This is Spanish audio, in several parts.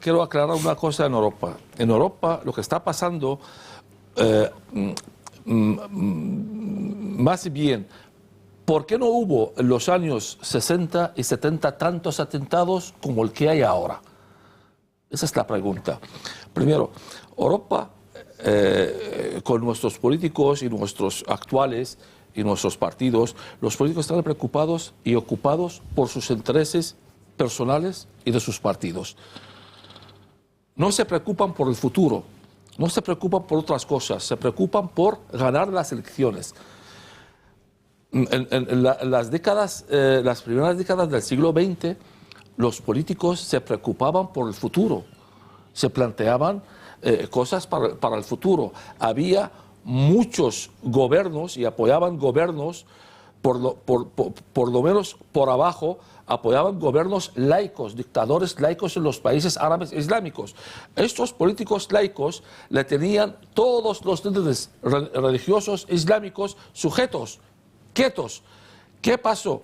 quiero aclarar una cosa en Europa. En Europa lo que está pasando, más bien, ¿por qué no hubo en los años 60 y 70 tantos atentados como el que hay ahora? Esa es la pregunta. Primero, Europa, con nuestros políticos y nuestros actuales y nuestros partidos, los políticos están preocupados y ocupados por sus intereses personales y de sus partidos. No se preocupan por el futuro, no se preocupan por otras cosas, se preocupan por ganar las elecciones. En las primeras décadas del siglo XX, los políticos se preocupaban por el futuro, se planteaban cosas para el futuro. Había muchos gobiernos y apoyaban gobiernos, por lo menos por abajo, apoyaban gobiernos laicos, dictadores laicos en los países árabes islámicos. Estos políticos laicos le tenían todos los líderes religiosos islámicos sujetos, quietos. ¿Qué pasó?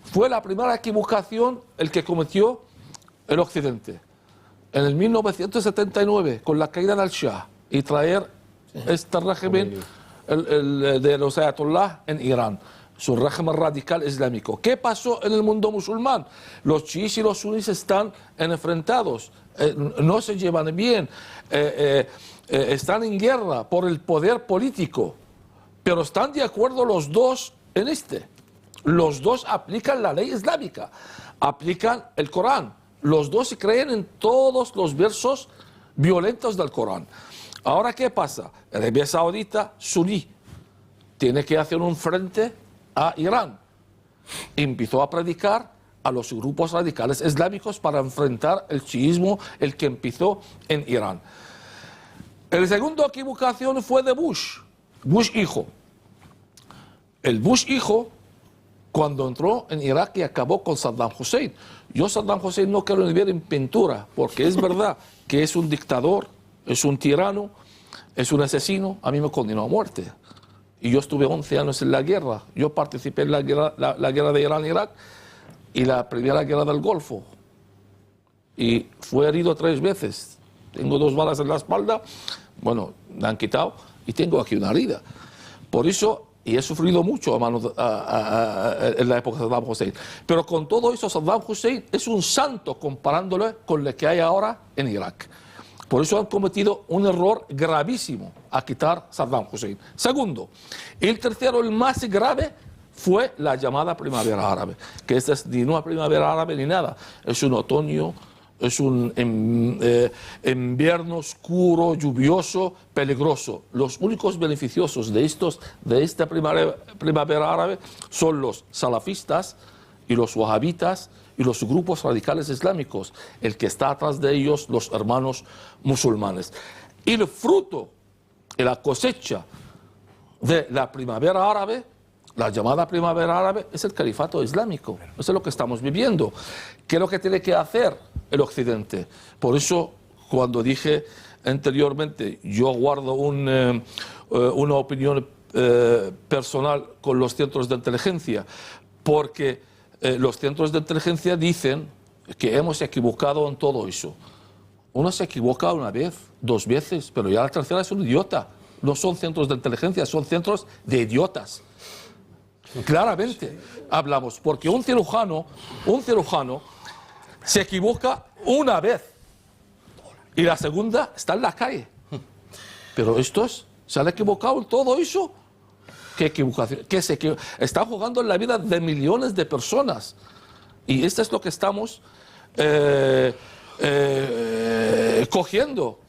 Fue la primera equivocación el que cometió el Occidente. En el 1979, con la caída del Shah y traer este régimen de los ayatollah en Irán, su régimen radical islámico. ¿Qué pasó en el mundo musulmán? Los chiíes y los suníes están enfrentados, no se llevan bien, están en guerra por el poder político, pero están de acuerdo los dos en este. Los dos aplican la ley islámica, aplican el Corán. Los dos creen en todos los versos violentos del Corán. Ahora, ¿qué pasa? Arabia Saudita, suní, tiene que hacer un frente a Irán. Empezó a predicar a los grupos radicales islámicos para enfrentar el chiismo, el que empezó en Irán. La segunda equivocación fue de Bush hijo. El Bush hijo, cuando entró en Irak y acabó con Saddam Hussein. Yo Saddam Hussein no quiero ni ver en pintura, porque es verdad que es un dictador, es un tirano, es un asesino. A mí me condenó a muerte. Y yo estuve 11 años en la guerra. Yo participé en la guerra de Irán-Irak y la primera guerra del Golfo. Y fue herido 3 veces. Tengo 2 balas en la espalda. Bueno, me han quitado y tengo aquí una herida. Por eso, y he sufrido mucho a manos en la época de Saddam Hussein. Pero con todo eso, Saddam Hussein es un santo comparándolo con lo que hay ahora en Irak. Por eso han cometido un error gravísimo a quitar Saddam Hussein. Segundo, el tercero, el más grave, fue la llamada primavera árabe, que esta es ni una primavera árabe ni nada, es un otoño, es un invierno oscuro, lluvioso, peligroso. Los únicos beneficiosos de esta primavera árabe son los salafistas y los wahabitas y los grupos radicales islámicos, el que está atrás de ellos, los hermanos musulmanes. Y el fruto y la cosecha de la primavera árabe, la llamada primavera árabe, es el califato islámico. Eso es lo que estamos viviendo. ¿Qué es lo que tiene que hacer el Occidente? Por eso, cuando dije anteriormente, yo guardo una opinión personal con los centros de inteligencia, porque los centros de inteligencia dicen que hemos equivocado en todo eso. Uno se equivoca una vez, 2 veces, pero ya la tercera es un idiota. No son centros de inteligencia, son centros de idiotas. Claramente hablamos, porque un cirujano se equivoca una vez y la segunda está en la calle. Pero estos se han equivocado en todo eso. ¿Qué equivocación? Están jugando en la vida de millones de personas. Y esto es lo que estamos cogiendo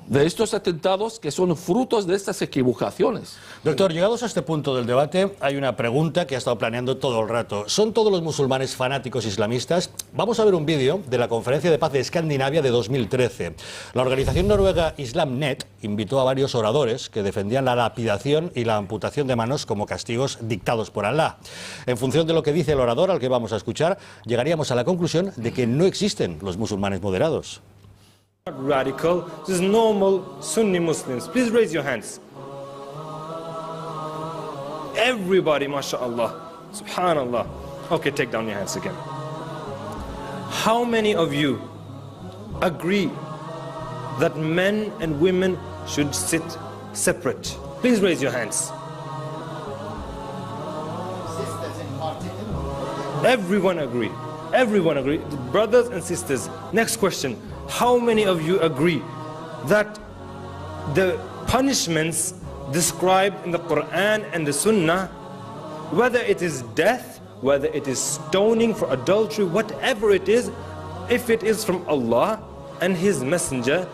de estos atentados que son frutos de estas equivocaciones. Doctor, llegados a este punto del debate, hay una pregunta que ha estado planeando todo el rato. ¿Son todos los musulmanes fanáticos islamistas? Vamos a ver un vídeo de la Conferencia de Paz de Escandinavia de 2013. La organización noruega IslamNet invitó a varios oradores que defendían la lapidación y la amputación de manos como castigos dictados por Alá. En función de lo que dice el orador al que vamos a escuchar, llegaríamos a la conclusión de que no existen los musulmanes moderados. Radical, just normal Sunni Muslims. Please raise your hands. Everybody, mashallah, subhanallah. Okay, take down your hands again. How many of you agree that men and women should sit separate? Please raise your hands. Everyone agree. Everyone agree. Brothers and sisters. Next question. How many of you agree that the punishments described in the Quran and the Sunnah, whether it is death, whether it is stoning for adultery, whatever it is, if it is from Allah and His Messenger,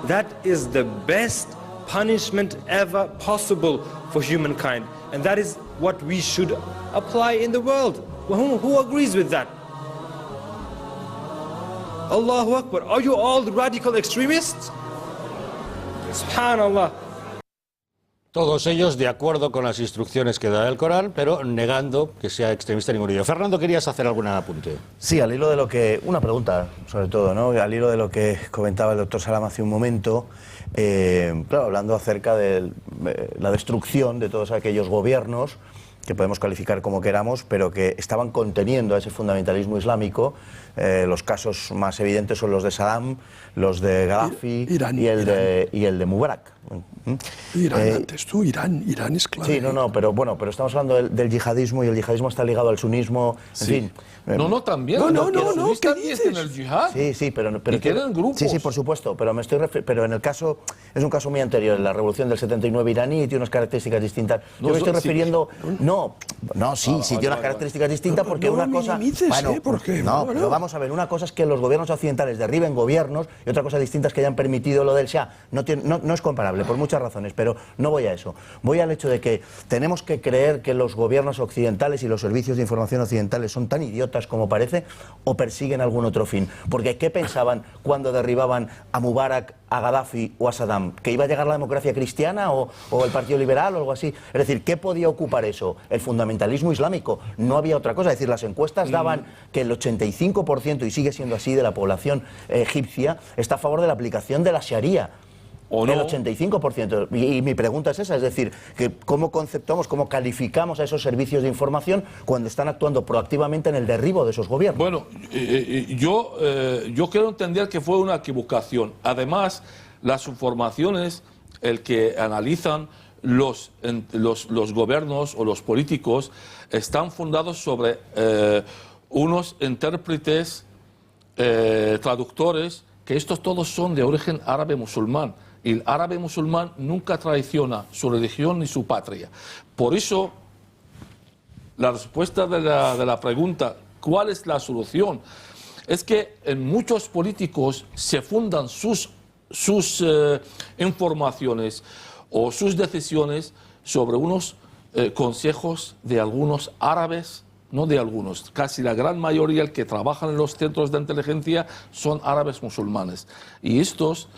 that is the best punishment ever possible for humankind. And that is what we should apply in the world. Who agrees with that? Allahu Akbar. Are you all radical extremists? Subhanallah. Todos ellos de acuerdo con las instrucciones que da el Corán, pero negando que sea extremista ninguno de ellos. Fernando, ¿querías hacer algún apunte? Sí, al hilo de lo que... Una pregunta, sobre todo, ¿no? Al hilo de lo que comentaba el doctor Salam hace un momento, claro, hablando acerca de la destrucción de todos aquellos gobiernos que podemos calificar como queramos, pero que estaban conteniendo a ese fundamentalismo islámico. Los casos más evidentes son los de Saddam, los de Gaddafi y el de Mubarak. Irán, antes tú, Irán es clave. Sí, pero estamos hablando del yihadismo, y el yihadismo está ligado al sunismo, en fin. También. ¿Qué dices? En el yihad. Sí, pero y tienen grupos. Sí, por supuesto, pero en el caso, es un caso muy anterior, la revolución del 79 iraní tiene unas características distintas. Yo me estoy refiriendo... Sí, tiene unas características distintas porque una cosa... Pero vamos a ver, una cosa es que los gobiernos occidentales derriben gobiernos y otra cosa distinta es que hayan permitido lo del Shah. No es comparable, por muchas razones, pero no voy a eso. Voy al hecho de que tenemos que creer que los gobiernos occidentales y los servicios de información occidentales son tan idiotas como parece, o persiguen algún otro fin. Porque ¿qué pensaban cuando derribaban a Mubarak, a Gaddafi o a Saddam? ¿Que iba a llegar la democracia cristiana o el Partido Liberal o algo así? Es decir, ¿qué podía ocupar eso? El fundamentalismo islámico. No había otra cosa. Es decir, las encuestas daban que el 85%, y sigue siendo así, de la población egipcia está a favor de la aplicación de la Sharia. ¿O no? El 85%. Y mi pregunta es esa, es decir, que ¿cómo conceptuamos, cómo calificamos a esos servicios de información cuando están actuando proactivamente en el derribo de esos gobiernos? Bueno, yo quiero entender que fue una equivocación. Además, las informaciones, el que analizan los gobiernos o los políticos, están fundados sobre unos intérpretes, traductores, que estos todos son de origen árabe musulmán. Y el árabe musulmán nunca traiciona su religión ni su patria. Por eso, la respuesta de la pregunta, ¿cuál es la solución? Es que en muchos políticos se fundan sus informaciones o sus decisiones sobre unos consejos de algunos árabes, no de algunos, casi la gran mayoría que trabajan en los centros de inteligencia son árabes musulmanes. Y estos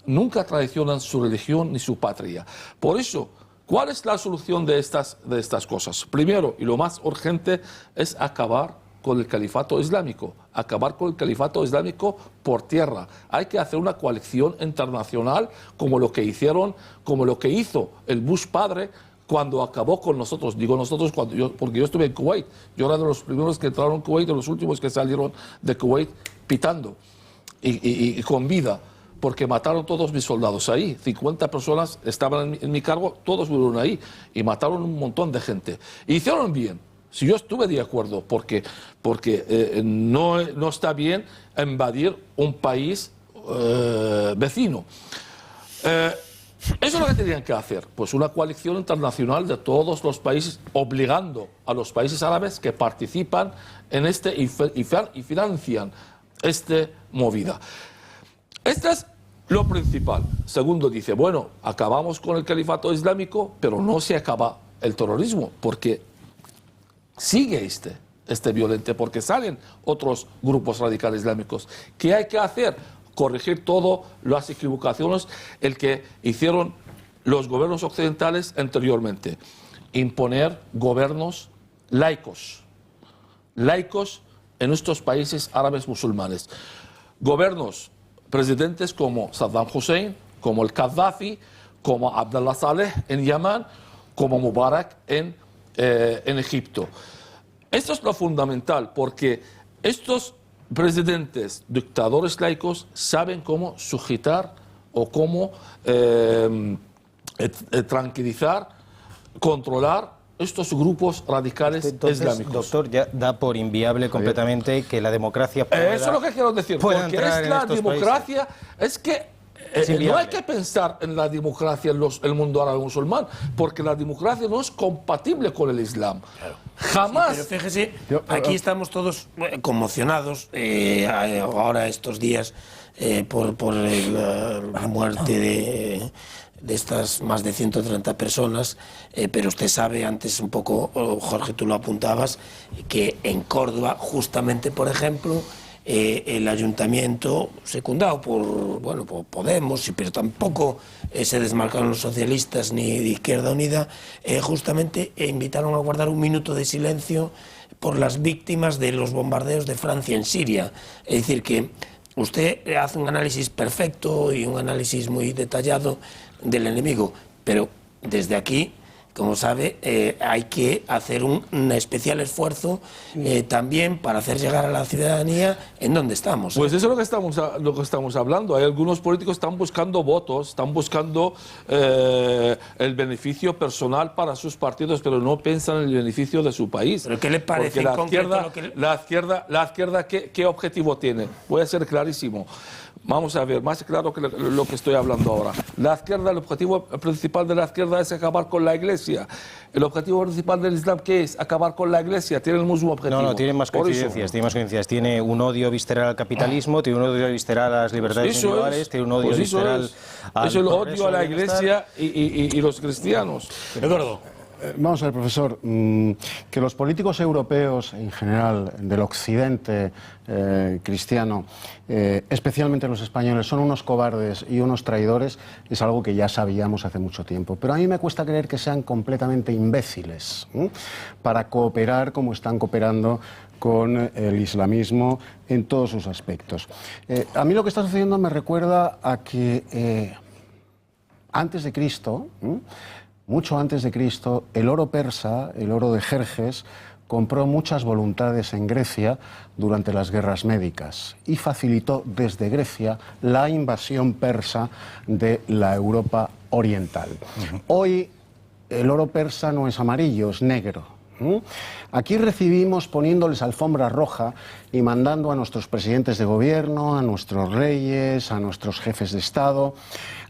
nunca traicionan su religión ni su patria. Por eso, ¿cuál es la solución de estas cosas? Primero, y lo más urgente, es acabar con el califato islámico. Acabar con el califato islámico por tierra. Hay que hacer una coalición internacional como lo que hizo el Bush padre cuando acabó con nosotros. Digo nosotros porque yo estuve en Kuwait. Yo era de los primeros que entraron en Kuwait, de los últimos que salieron de Kuwait pitando y con vida, porque mataron todos mis soldados ahí. 50 personas estaban en mi cargo, todos murieron ahí y mataron un montón de gente. Y hicieron bien. Si yo estuve de acuerdo, porque no está bien invadir un país vecino. Eso es lo que tenían que hacer, pues una coalición internacional de todos los países, obligando a los países árabes que participan en y financian esta movida. Esto es lo principal. Segundo, dice, bueno, acabamos con el califato islámico, pero no se acaba el terrorismo, porque sigue este violente, porque salen otros grupos radicales islámicos. ¿Qué hay que hacer? Corregir todas las equivocaciones que hicieron los gobiernos occidentales anteriormente. Imponer gobiernos laicos en estos países árabes musulmanes. Gobiernos, presidentes como Saddam Hussein, como el Gaddafi, como Abdullah Saleh en Yemen, como Mubarak en Egipto. Esto es lo fundamental, porque estos presidentes, dictadores laicos saben cómo suscitar o cómo tranquilizar, controlar estos grupos radicales islámicos. Doctor, ya da por inviable completamente que la democracia pueda, eso es lo que quiero decir, porque es la democracia, es que no hay que pensar en la democracia en el mundo árabe musulmán, porque la democracia no es compatible con el Islam. Claro. Jamás. Sí, pero fíjese, aquí estamos todos conmocionados ahora estos días por la muerte de estas más de 130 personas, pero usted sabe, antes un poco, Jorge, tú lo apuntabas, que en Córdoba, justamente, por ejemplo, el ayuntamiento, secundado por Podemos, pero tampoco se desmarcaron los socialistas ni de Izquierda Unida, justamente invitaron a guardar un minuto de silencio por las víctimas de los bombardeos de Francia en Siria. Es decir, que usted hace un análisis perfecto y un análisis muy detallado del enemigo, pero desde aquí, como sabe, hay que hacer un especial esfuerzo también para hacer llegar a la ciudadanía en dónde estamos. Pues eso es lo que estamos hablando. Hay algunos políticos que están buscando votos, están buscando el beneficio personal para sus partidos, pero no piensan en el beneficio de su país. ¿Pero qué le parece en concreto la izquierda ¿qué objetivo tiene? Voy a ser clarísimo. Vamos a ver, más claro que lo que estoy hablando ahora. La izquierda, el objetivo principal de la izquierda es acabar con la Iglesia. El objetivo principal del Islam, ¿qué es? Acabar con la Iglesia. Tiene el mismo objetivo. No, tiene más coincidencias. Tiene un odio visceral al capitalismo, tiene un odio visceral a las libertades individuales, tiene un odio visceral al es el odio a la Iglesia y los cristianos. Eduardo. Vamos a ver, profesor, que los políticos europeos en general, del occidente cristiano, especialmente los españoles, son unos cobardes y unos traidores, es algo que ya sabíamos hace mucho tiempo. Pero a mí me cuesta creer que sean completamente imbéciles para cooperar como están cooperando con el islamismo en todos sus aspectos. A mí lo que está sucediendo me recuerda a que antes de Cristo... Mucho antes de Cristo, el oro persa, el oro de Jerjes, compró muchas voluntades en Grecia durante las guerras médicas y facilitó desde Grecia la invasión persa de la Europa oriental. Hoy el oro persa no es amarillo, es negro. Aquí recibimos poniéndoles alfombra roja y mandando a nuestros presidentes de gobierno, a nuestros reyes, a nuestros jefes de Estado,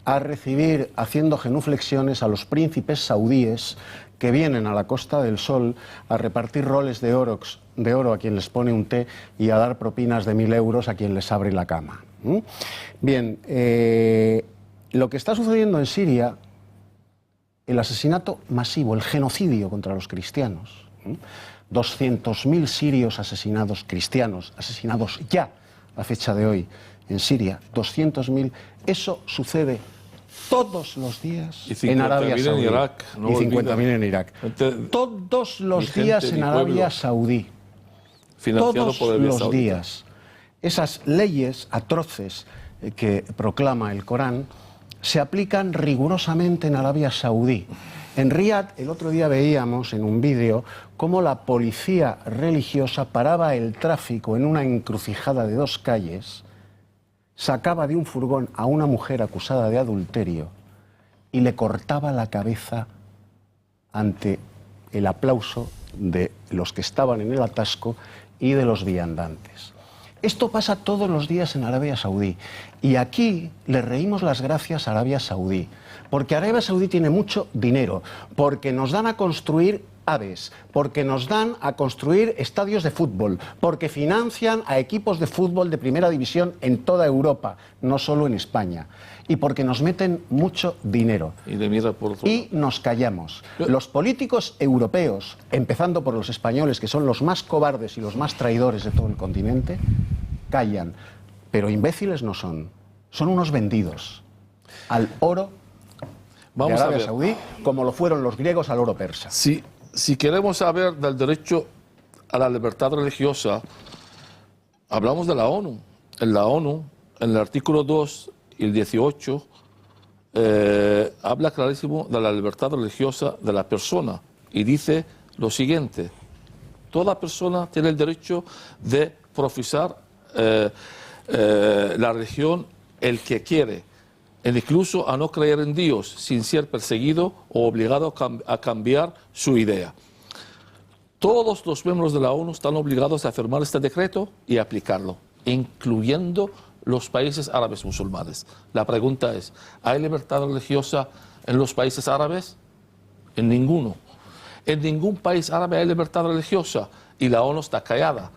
a recibir, haciendo genuflexiones, a los príncipes saudíes que vienen a la Costa del Sol a repartir roles de oro a quien les pone un té y a dar propinas de 1.000 euros a quien les abre la cama. Bien, lo que está sucediendo en Siria, el asesinato masivo, el genocidio contra los cristianos, 200.000 sirios asesinados, cristianos asesinados ya a fecha de hoy en Siria, 200.000, eso sucede todos los días en Arabia Saudí. Y 50.000 en Irak. Todos los días en Arabia Saudí. Todos los días. Esas leyes atroces que proclama el Corán se aplican rigurosamente en Arabia Saudí. En Riad, el otro día veíamos en un vídeo cómo la policía religiosa paraba el tráfico en una encrucijada de 2 calles, sacaba de un furgón a una mujer acusada de adulterio y le cortaba la cabeza ante el aplauso de los que estaban en el atasco y de los viandantes. Esto pasa todos los días en Arabia Saudí y aquí le reímos las gracias a Arabia Saudí, porque Arabia Saudí tiene mucho dinero, porque nos dan a construir aves, porque nos dan a construir estadios de fútbol, porque financian a equipos de fútbol de primera división en toda Europa, no solo en España, y porque nos meten mucho dinero. Y nos callamos. Los políticos europeos, empezando por los españoles, que son los más cobardes y los más traidores de todo el continente, callan, pero imbéciles no son. Son unos vendidos al oro de Arabia Saudí, como lo fueron los griegos al oro persa. Si queremos saber del derecho a la libertad religiosa, hablamos de la ONU. En la ONU, en el artículo 2 y el 18, habla clarísimo de la libertad religiosa de la persona y dice lo siguiente: toda persona tiene el derecho de profesar la religión el que quiere, e incluso a no creer en Dios sin ser perseguido o obligado a cambiar su idea. Todos los miembros de la ONU están obligados a firmar este decreto y aplicarlo, incluyendo los países árabes musulmanes. La pregunta es, ¿hay libertad religiosa en los países árabes? En ninguno. En ningún país árabe hay libertad religiosa y la ONU está callada.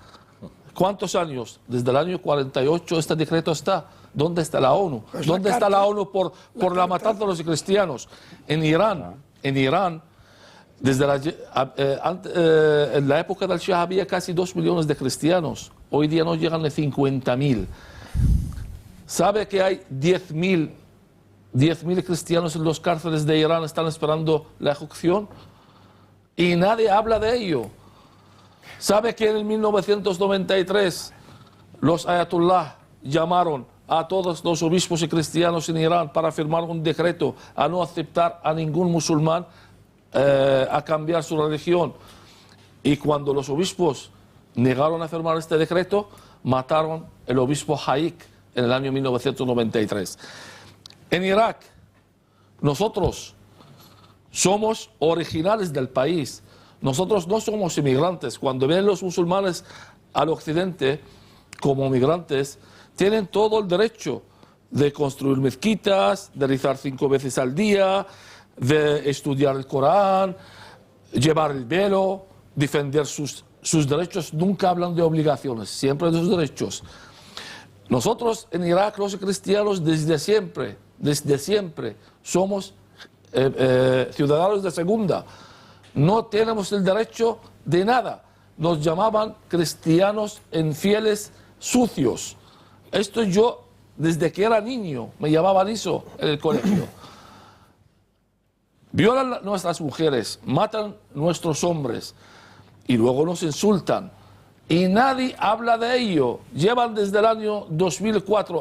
¿Cuántos años? Desde el año 48 este decreto está. ¿Dónde está la ONU? ¿Dónde está la ONU por la matanza de los cristianos? En Irán, desde en la época del Shah había casi 2 millones de cristianos. Hoy día no llegan a 50.000. ¿Sabe que hay 10.000 cristianos en los cárceles de Irán están esperando la ejecución? Y nadie habla de ello. ¿Sabe que en 1993 los ayatollah llamaron a todos los obispos y cristianos en Irán para firmar un decreto a no aceptar a ningún musulmán a cambiar su religión? Y cuando los obispos negaron a firmar este decreto, mataron el obispo Haik en el año 1993. En Irak, nosotros somos originales del país. Nosotros no somos inmigrantes. Cuando vienen los musulmanes al occidente como migrantes, tienen todo el derecho de construir mezquitas, de rezar 5 veces al día, de estudiar el Corán, llevar el velo, defender sus derechos. Nunca hablan de obligaciones, siempre de sus derechos. Nosotros en Irak, los cristianos, desde siempre somos ciudadanos de segunda. No tenemos el derecho de nada. Nos llamaban cristianos infieles sucios. Esto yo, desde que era niño, me llamaban eso en el colegio. Violan a nuestras mujeres, matan a nuestros hombres y luego nos insultan. Y nadie habla de ello. Llevan desde el año 2004.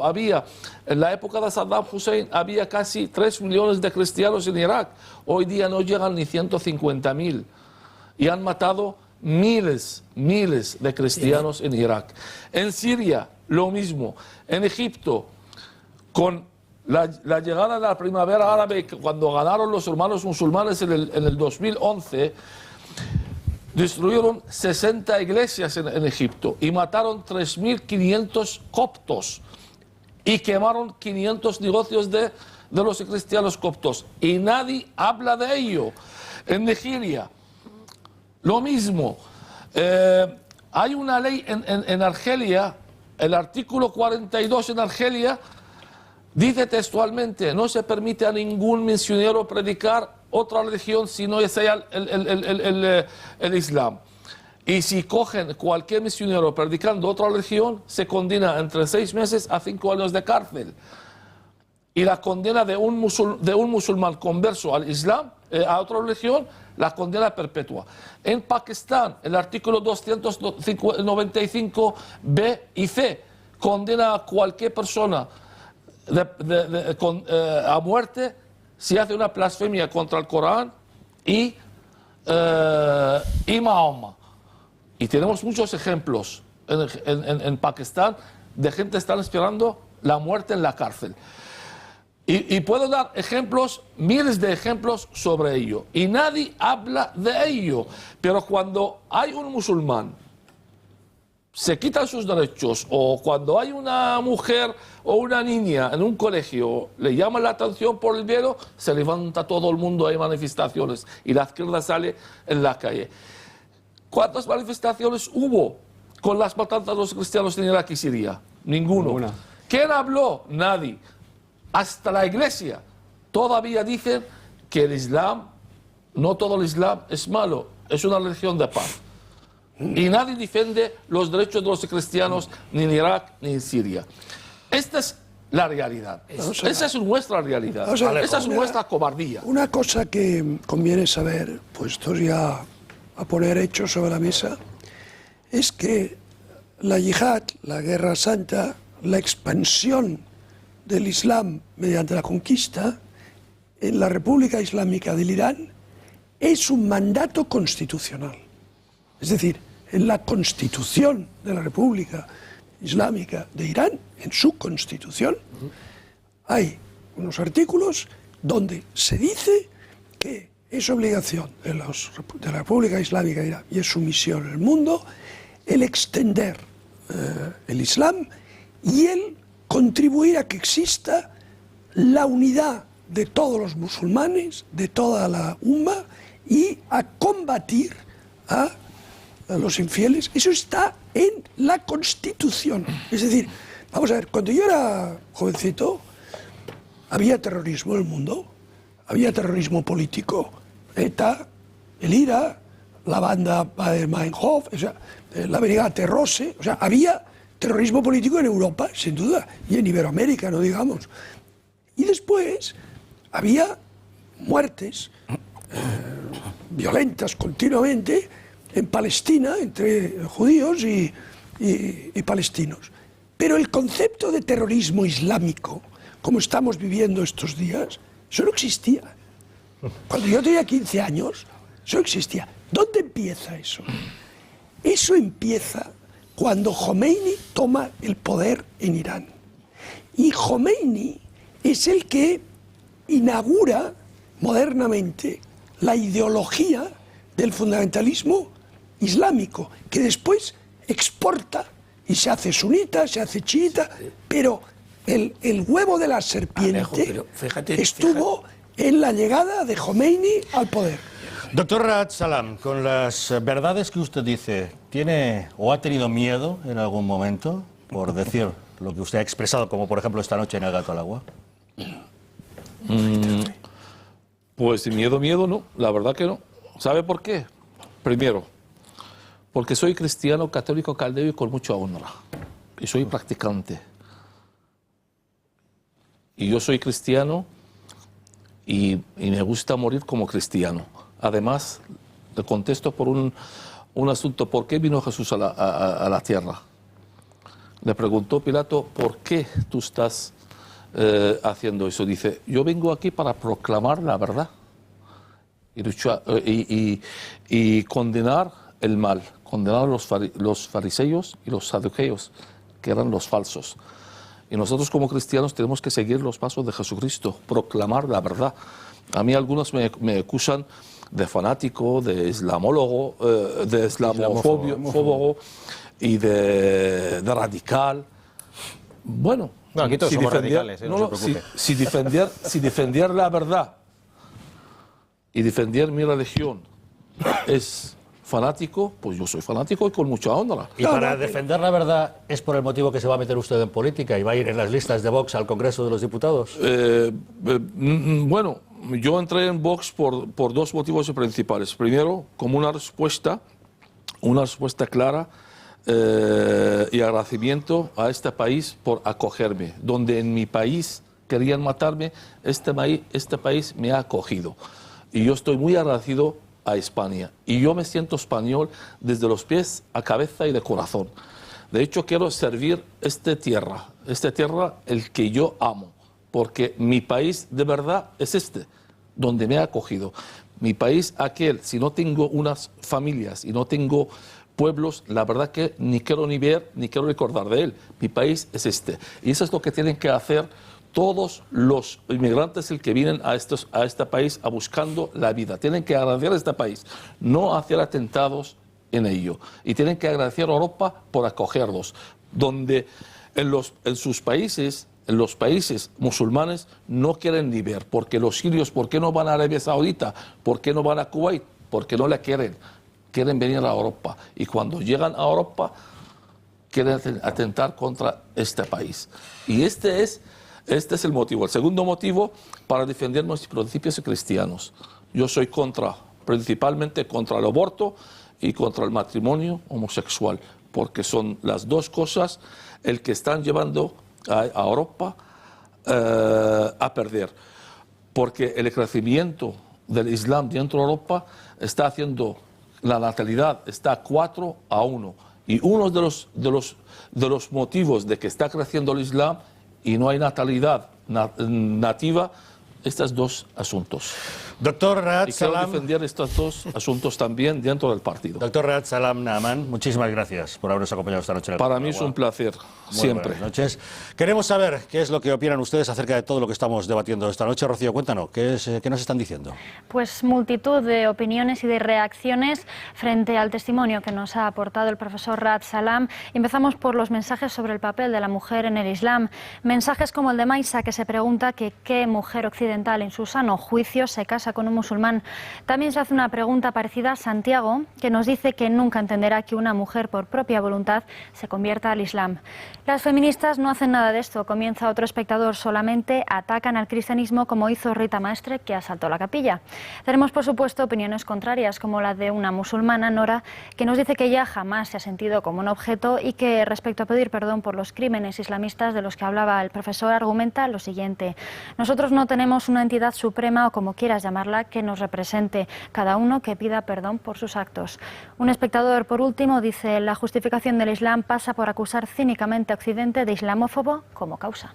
En la época de Saddam Hussein, había casi 3 millones de cristianos en Irak. Hoy día no llegan ni 150.000. Y han matado miles de cristianos en Irak. En Siria, lo mismo. En Egipto, con la llegada de la primavera árabe, cuando ganaron los hermanos musulmanes en el 2011, destruyeron 60 iglesias en Egipto y mataron 3.500 coptos y quemaron 500 negocios de los cristianos coptos. Y nadie habla de ello. En Nigeria, lo mismo. Hay una ley en Argelia, el artículo 42 en Argelia, dice textualmente, no se permite a ningún misionero predicar otra religión si no sea el Islam. Y si cogen cualquier misionero predicando otra religión, se condena entre 6 meses a 5 años de cárcel. Y la condena de un musulmán converso al Islam, a otra religión, la condena perpetua. En Pakistán, el artículo 295 B y C condena a cualquier persona a muerte si hace una blasfemia contra el Corán y Mahoma. Y tenemos muchos ejemplos en Pakistán de gente que están esperando la muerte en la cárcel. Y puedo dar ejemplos, miles de ejemplos sobre ello. Y nadie habla de ello. Pero cuando hay un musulmán, se quitan sus derechos, o cuando hay una mujer o una niña en un colegio, le llaman la atención por el velo, se levanta todo el mundo, hay manifestaciones y la izquierda sale en la calle. ¿Cuántas manifestaciones hubo con las matanzas de los cristianos en Irak y Siria? Ninguno. ¿Quién habló? Nadie. Hasta la iglesia todavía dicen que el Islam, no todo el Islam es malo, es una religión de paz. Y nadie defiende los derechos de los cristianos ni en Irak ni en Siria. Esta es la realidad. Esa es nuestra realidad. Esa es nuestra cobardía. Una cosa que conviene saber, puestos ya a poner hechos sobre la mesa, es que la yihad, la guerra santa, la expansión del Islam mediante la conquista en la República Islámica del Irán es un mandato constitucional. Es decir, en la Constitución de la República Islámica de Irán, en su constitución, hay unos artículos donde se dice que es obligación de la República Islámica de Irán, y es su misión en el mundo, el extender el Islam y el contribuir a que exista la unidad de todos los musulmanes, de toda la umma, y a combatir a los infieles. Eso está en la Constitución. Es decir, vamos a ver, cuando yo era jovencito, había terrorismo en el mundo, había terrorismo político, ETA, el IRA, la banda Bader-Meinhof, o sea, la Brigate Rosse, o sea, había terrorismo político en Europa, sin duda, y en Iberoamérica, no digamos. Y después había muertes violentas continuamente en Palestina, entre judíos y palestinos. Pero el concepto de terrorismo islámico, como estamos viviendo estos días, eso no existía. Cuando yo tenía 15 años, eso no existía. ¿Dónde empieza eso? Eso empieza cuando Khomeini toma el poder en Irán. Y Khomeini es el que inaugura modernamente la ideología del fundamentalismo islámico, que después exporta y se hace sunita, se hace chiita, pero el huevo de la serpiente estuvo en la llegada de Khomeini al poder. Doctor Raad Salam, con las verdades que usted dice, ¿tiene o ha tenido miedo en algún momento por decir lo que usted ha expresado, como por ejemplo esta noche en El Gato al Agua? Pues miedo no, la verdad que no. ¿Sabe por qué? Primero, porque soy cristiano, católico, caldeo y con mucha honra. Y soy practicante. Y yo soy cristiano y me gusta morir como cristiano. Además, le contesto por un asunto. ¿Por qué vino Jesús a la tierra? Le preguntó Pilato, ¿por qué tú estás haciendo eso? Dice, yo vengo aquí para proclamar la verdad y condenar el mal, condenar a los fariseos y los saduceos, que eran los falsos. Y nosotros como cristianos tenemos que seguir los pasos de Jesucristo, proclamar la verdad. A mí algunos me acusan de fanático, de islamólogo, de islamofóbico y de radical. Bueno, no, aquí todos somos radicales, no se preocupe. Si defender la verdad y defender mi religión es fanático, pues yo soy fanático y con mucha honra. Y para defender la verdad, ¿es por el motivo que se va a meter usted en política y va a ir en las listas de Vox al Congreso de los Diputados? Bueno, yo entré en Vox por dos motivos principales. Primero, como una respuesta clara y agradecimiento a este país por acogerme. Donde en mi país querían matarme, este país me ha acogido. Y yo estoy muy agradecido a España. Y yo me siento español desde los pies a cabeza y de corazón. De hecho, quiero servir esta tierra el que yo amo. Porque mi país de verdad es donde me ha acogido. Mi país aquel, si no tengo unas familias y no tengo pueblos, la verdad que ni quiero ni ver, ni quiero recordar de él. Mi país es Y eso es lo que tienen que hacer todos los inmigrantes que vienen a este país buscando la vida. Tienen que agradecer a este país, no hacer atentados en ello. Y tienen que agradecer a Europa por acogerlos, donde en sus países, en los países musulmanes, no quieren ni ver. Porque los sirios, ¿por qué no van a Arabia Saudita? ¿Por qué no van a Kuwait? Porque no la quieren. Quieren venir a Europa. Y cuando llegan a Europa, quieren atentar contra este país. Y este es el motivo. El segundo motivo, para defender nuestros principios cristianos. Yo soy principalmente contra el aborto y contra el matrimonio homosexual, porque son las dos cosas el que están llevando a Europa a perder. Porque el crecimiento del Islam dentro de Europa está haciendo, la natalidad está 4-1. Y uno de los motivos de que está creciendo el Islam y no hay natalidad nativa, estos dos asuntos. Doctor Raad Y quiero Salam. defender estos dos asuntos también dentro del partido. Doctor Raad Salam Naaman, muchísimas gracias por habernos acompañado esta noche en el Para programa. mí es un placer, Muy siempre. buenas noches. Queremos saber qué es lo que opinan ustedes acerca de todo lo que estamos debatiendo esta noche. Rocío, cuéntanos, ¿qué nos están diciendo? Pues multitud de opiniones y de reacciones frente al testimonio que nos ha aportado el profesor Raad Salam. Empezamos por los mensajes sobre el papel de la mujer en el Islam. Mensajes como el de Maisa, que se pregunta que qué mujer occidental en su sano juicio se casa con un musulmán. También se hace una pregunta parecida a Santiago, que nos dice que nunca entenderá que una mujer por propia voluntad se convierta al Islam. Las feministas no hacen nada de esto, comienza otro espectador, solamente atacan al cristianismo como hizo Rita Maestre, que asaltó la capilla. Tenemos por supuesto opiniones contrarias, como la de una musulmana, Nora, que nos dice que ella jamás se ha sentido como un objeto y que respecto a pedir perdón por los crímenes islamistas de los que hablaba el profesor argumenta lo siguiente: nosotros no tenemos una entidad suprema o como quieras llamarla que nos represente, cada uno que pida perdón por sus actos. Un espectador, por último, dice: la justificación del Islam pasa por acusar cínicamente a Occidente de islamófobo como causa.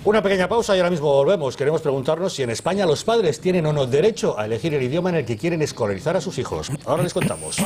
Una pequeña pausa y ahora mismo volvemos. Queremos preguntarnos si en España los padres tienen o no derecho a elegir el idioma en el que quieren escolarizar a sus hijos. Ahora les contamos.